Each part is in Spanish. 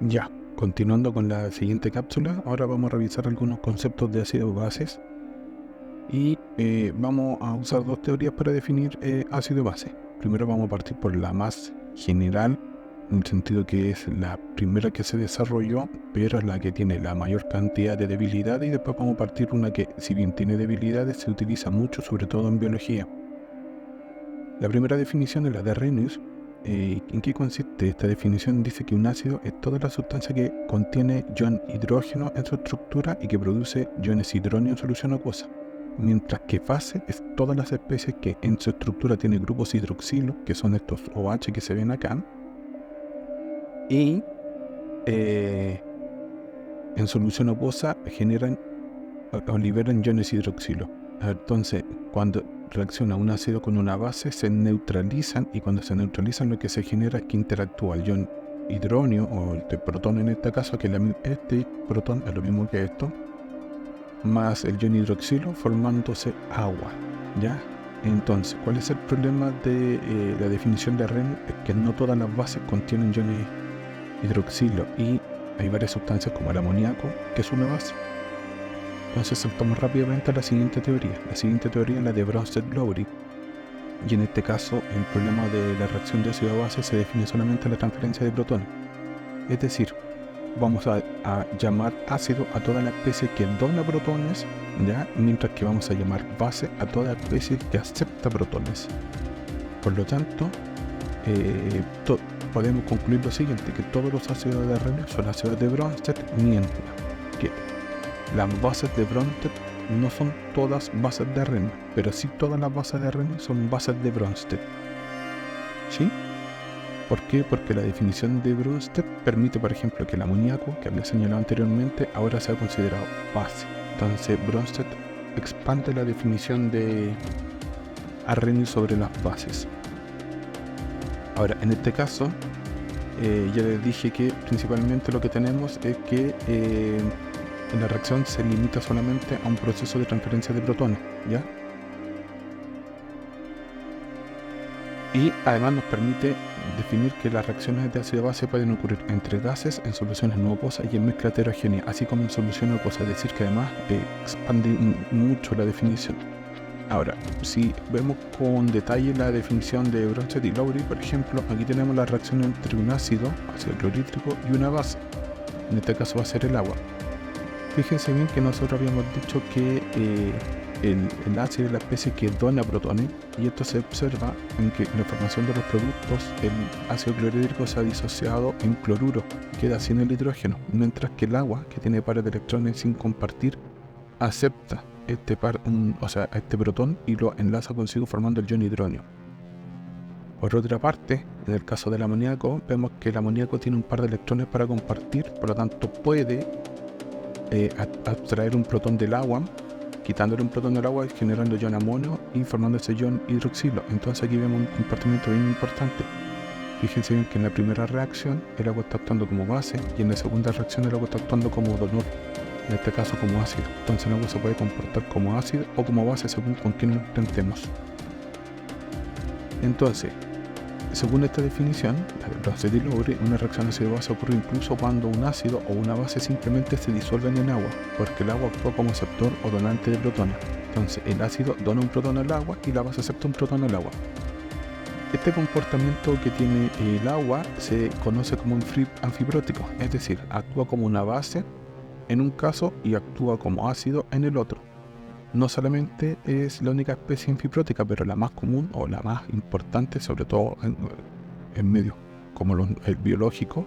Ya, continuando con la siguiente cápsula, ahora vamos a revisar algunos conceptos de ácidos bases y vamos a usar dos teorías para definir ácido base. Primero vamos a partir por la más general, en el sentido que es la primera que se desarrolló, pero es la que tiene la mayor cantidad de debilidades, y después vamos a partir una que, si bien tiene debilidades, se utiliza mucho, sobre todo en biología. La primera definición es la de Arrhenius. ¿En qué consiste? Esta definición dice que un ácido es toda la sustancia que contiene ion hidrógeno en su estructura y que produce iones hidróneo en solución acuosa, mientras que base es todas las especies que en su estructura tienen grupos hidroxilo, que son estos OH que se ven acá, y en solución acuosa generan o liberan iones hidroxilo. Entonces, cuando reacciona un ácido con una base, se neutralizan, y cuando se neutralizan lo que se genera es que interactúa el ion hidróneo, o el de protón en este caso, que este protón es lo mismo que esto, más el ion hidroxilo, formándose agua, ¿ya? Entonces, ¿cuál es el problema de la definición de Arrhenius? Es que no todas las bases contienen iones hidroxilo, y hay varias sustancias como el amoníaco, que es una base. Entonces saltamos rápidamente a la siguiente teoría. La siguiente teoría es la de Bronsted-Lowry, y en este caso el problema de la reacción de ácido a base se define solamente a la transferencia de protones. Es decir, vamos a llamar ácido a toda la especie que dona protones, ¿ya? Mientras que vamos a llamar base a toda especie que acepta protones. Por lo tanto, podemos concluir lo siguiente, que todos los ácidos de Arrhenius son ácidos de Bronsted, mientras que las bases de Bronsted no son todas bases de Arrhenius, pero sí todas las bases de Arrhenius son bases de Bronsted. ¿Sí? ¿Por qué? Porque la definición de Bronsted permite, por ejemplo, que el amoníaco, que había señalado anteriormente, ahora sea considerado base. Entonces Bronsted expande la definición de Arrhenius sobre las bases. Ahora, en este caso, ya les dije que principalmente lo que tenemos es que la reacción se limita solamente a un proceso de transferencia de protones, ¿ya? Y además nos permite definir que las reacciones de ácido-base pueden ocurrir entre gases, en soluciones no acuosas y en mezcla heterogénea, así como en solución acuosa, es decir, que además expande mucho la definición. Ahora, si vemos con detalle la definición de Bronsted y Lowry, por ejemplo, aquí tenemos la reacción entre un ácido clorhídrico, y una base. En este caso va a ser el agua. Fíjense bien que nosotros habíamos dicho que el ácido es la especie que dona protones, y esto se observa en que en la formación de los productos el ácido clorhídrico se ha disociado en cloruro, queda sin el hidrógeno, mientras que el agua, que tiene pares de electrones sin compartir, acepta este protón y lo enlaza consigo formando el ion hidróneo. Por otra parte, en el caso del amoníaco, vemos que el amoníaco tiene un par de electrones para compartir, por lo tanto puede abstraer un protón del agua, quitándole un protón del agua y generando ion amonio y formando ese ion hidroxilo. Entonces aquí vemos un compartimiento bien importante. Fíjense bien que en la primera reacción el agua está actuando como base, y en la segunda reacción el agua está actuando como donor, en este caso como ácido. Entonces el agua se puede comportar como ácido o como base según con quién lo enfrentemos. Entonces, según esta definición, la de Bronsted y Lowry, una reacción ácido-base ocurre incluso cuando un ácido o una base simplemente se disuelven en agua, porque el agua actúa como aceptor o donante de protones. Entonces el ácido dona un protón al agua y la base acepta un protón al agua. Este comportamiento que tiene el agua se conoce como un anfiprótico, es decir, actúa como una base en un caso y actúa como ácido en el otro. No solamente es la única especie anfiprótica, pero la más común o la más importante, sobre todo en medios como el biológico,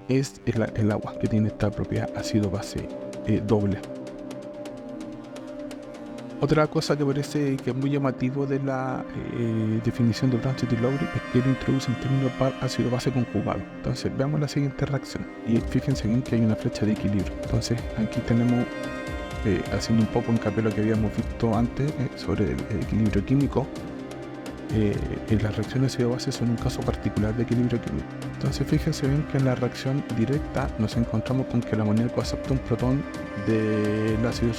es el agua, que tiene esta propiedad ácido-base doble. Otra cosa que parece que es muy llamativo de la definición de Bronsted y Lowry es que él introduce el término par ácido-base conjugado. Entonces veamos la siguiente reacción, y fíjense bien que hay una flecha de equilibrio. Entonces aquí tenemos, haciendo un poco hincapié en lo que habíamos visto antes sobre el equilibrio químico, las reacciones ácido-base son un caso particular de equilibrio químico. Entonces fíjense bien que en la reacción directa nos encontramos con que el amoníaco acepta un protón del ácido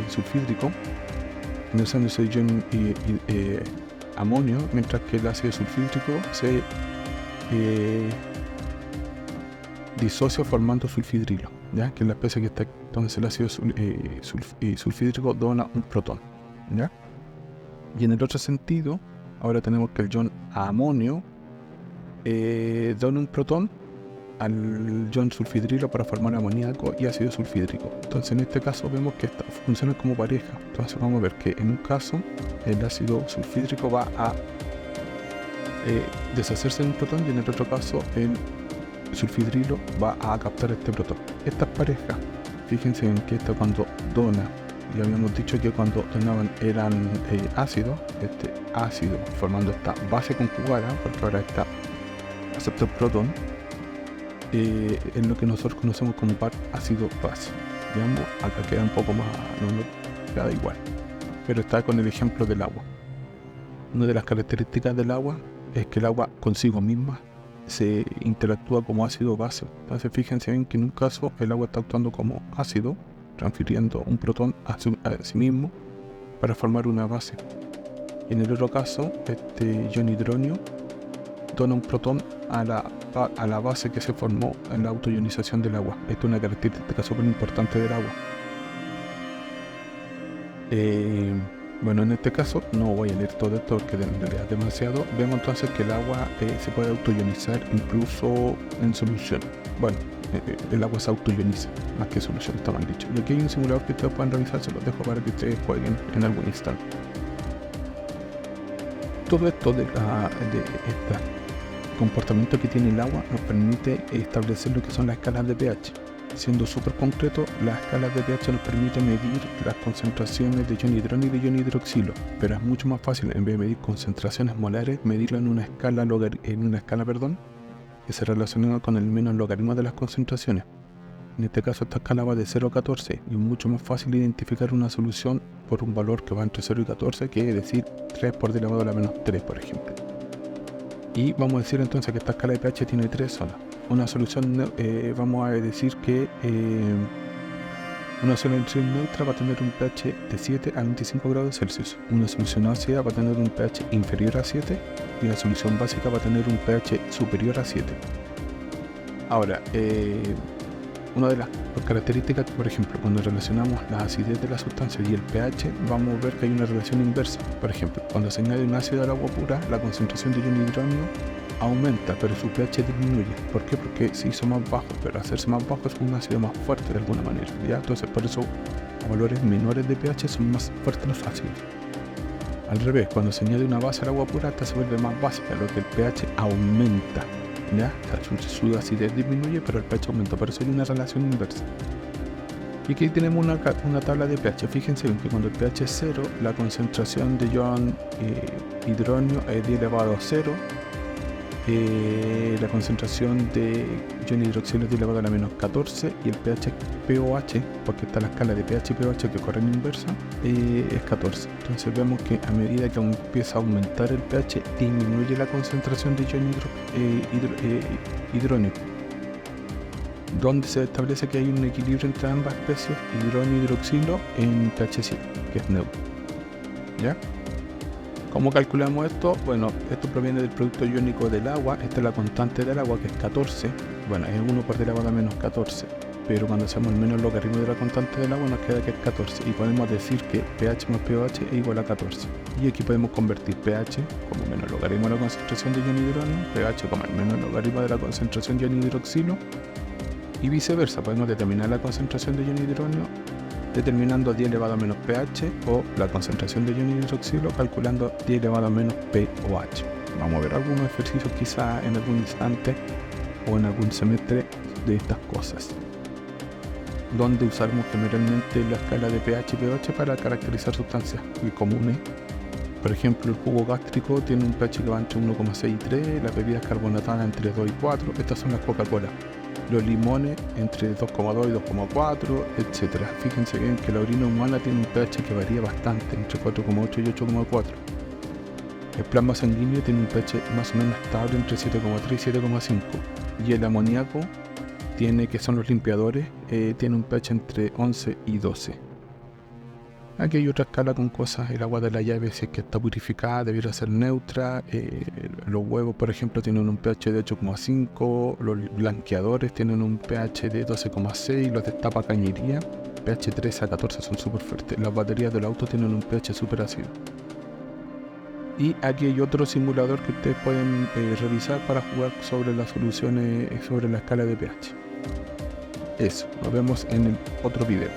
sulfídrico, induciéndose amonio, mientras que el ácido sulfídrico se disocia formando sulfidrilo, ¿ya? Que es la especie que está. Entonces el ácido sulfídrico dona un protón, ¿ya? Y en el otro sentido, ahora tenemos que el ion amonio dona un protón al ion sulfidrilo para formar amoníaco y ácido sulfídrico. Entonces en este caso vemos que funcionan como pareja. Entonces vamos a ver que en un caso el ácido sulfídrico va a deshacerse de un protón y en el otro caso el sulfidrilo va a captar este protón. Estas parejas, fíjense en que esto cuando dona, y habíamos dicho que cuando donaban eran ácidos, este ácido formando esta base conjugada, porque ahora está acepta el protón, en lo que nosotros conocemos como par ácido-base. Digamos, acá queda un poco más, no queda igual, pero está con el ejemplo del agua. Una de las características del agua es que el agua consigo misma se interactúa como ácido-base. Entonces fíjense bien que en un caso el agua está actuando como ácido, transfiriendo un protón a sí mismo para formar una base. Y en el otro caso, este ion hidronio dona un protón a la base que se formó en la autoionización del agua. Esto es una característica súper importante del agua. Bueno, en este caso no voy a leer todo esto porque en realidad es demasiado. Vemos entonces que el agua se puede autoionizar incluso en solución. Bueno, el agua se autoioniza, más que solución, está mal dicho. Y aquí hay un simulador que ustedes pueden revisar, se los dejo para que ustedes jueguen en algún instante. Todo esto de este comportamiento que tiene el agua nos permite establecer lo que son las escalas de pH. Siendo súper concreto, las escalas de pH nos permiten medir las concentraciones de ion hidronio y de ion hidroxilo, pero es mucho más fácil, en vez de medir concentraciones molares, medirlo en una escala que se relaciona con el menos logaritmo de las concentraciones. En este caso esta escala va de 0 a 14 y es mucho más fácil identificar una solución por un valor que va entre 0 y 14, que es decir 3 por 10 elevado a la menos 3, por ejemplo. Y vamos a decir entonces que esta escala de pH tiene 3 zonas. Una solución, vamos a decir que una solución neutra va a tener un pH de 7 a 25 grados Celsius. Una solución ácida va a tener un pH inferior a 7 y una solución básica va a tener un pH superior a 7. Ahora, una de las características, por ejemplo, cuando relacionamos la acidez de la sustancia y el pH, vamos a ver que hay una relación inversa. Por ejemplo, cuando se añade un ácido al agua pura, la concentración de ion hidronio aumenta, pero su pH disminuye. ¿Por qué? Porque se hizo más bajo, pero al hacerse más bajo es un ácido más fuerte de alguna manera, ¿ya? Entonces por eso a valores menores de pH son más fuertes los ácidos. Al revés, cuando se añade una base al agua pura, esta se vuelve más básica, lo que el pH aumenta, ¿ya? Su acidez disminuye, pero el pH aumenta, por eso hay una relación inversa. Y aquí tenemos una tabla de pH. Fíjense bien que cuando el pH es 0, la concentración de ion hidronio es 10 elevado a 0. La concentración de ion hidroxilo es 10 elevado a la menos 14 y el pH pOH, porque está la escala de pH y pOH que corre en inversa, es 14. Entonces vemos que a medida que empieza a aumentar el pH, disminuye la concentración de ion hidronio, donde se establece que hay un equilibrio entre ambas especies, hidronio y hidroxilo, en pH 100, que es neutro. ¿Ya? ¿Cómo calculamos esto? Bueno, esto proviene del producto iónico del agua. Esta es la constante del agua, que es 14. Bueno, es 1 por 10 elevado a menos 14. Pero cuando hacemos el menos logaritmo de la constante del agua nos queda que es 14. Y podemos decir que pH más pOH es igual a 14. Y aquí podemos convertir pH como menos logaritmo de la concentración de ion hidronio, pH como el menos logaritmo de la concentración de ion hidroxilo, y viceversa. Podemos determinar la concentración de ion hidronio determinando 10 elevado a menos pH o la concentración de ion hidroxilo calculando 10 elevado a menos pOH. Vamos a ver algunos ejercicios quizá en algún instante o en algún semestre de estas cosas, donde usamos generalmente la escala de pH y pOH para caracterizar sustancias muy comunes. Por ejemplo, el jugo gástrico tiene un pH que va entre 1,6 y 3, las bebidas carbonatadas entre 2 y 4, estas son las Coca-Cola. Los limones entre 2,2 y 2,4, etc. Fíjense bien que la orina humana tiene un pH que varía bastante, entre 4,8 y 8,4. El plasma sanguíneo tiene un pH más o menos estable entre 7,3 y 7,5. Y el amoníaco tiene, que son los limpiadores, tiene un pH entre 11 y 12. Aquí hay otra escala con cosas. El agua de la llave, si es que está purificada, debiera ser neutra. Los huevos, por ejemplo, tienen un pH de 8,5. Los blanqueadores tienen un pH de 12,6. Los de tapa cañería, pH 13 a 14, son súper fuertes. Las baterías del auto tienen un pH súper ácido. Y aquí hay otro simulador que ustedes pueden revisar para jugar sobre las soluciones, sobre la escala de pH. Eso, nos vemos en el otro video.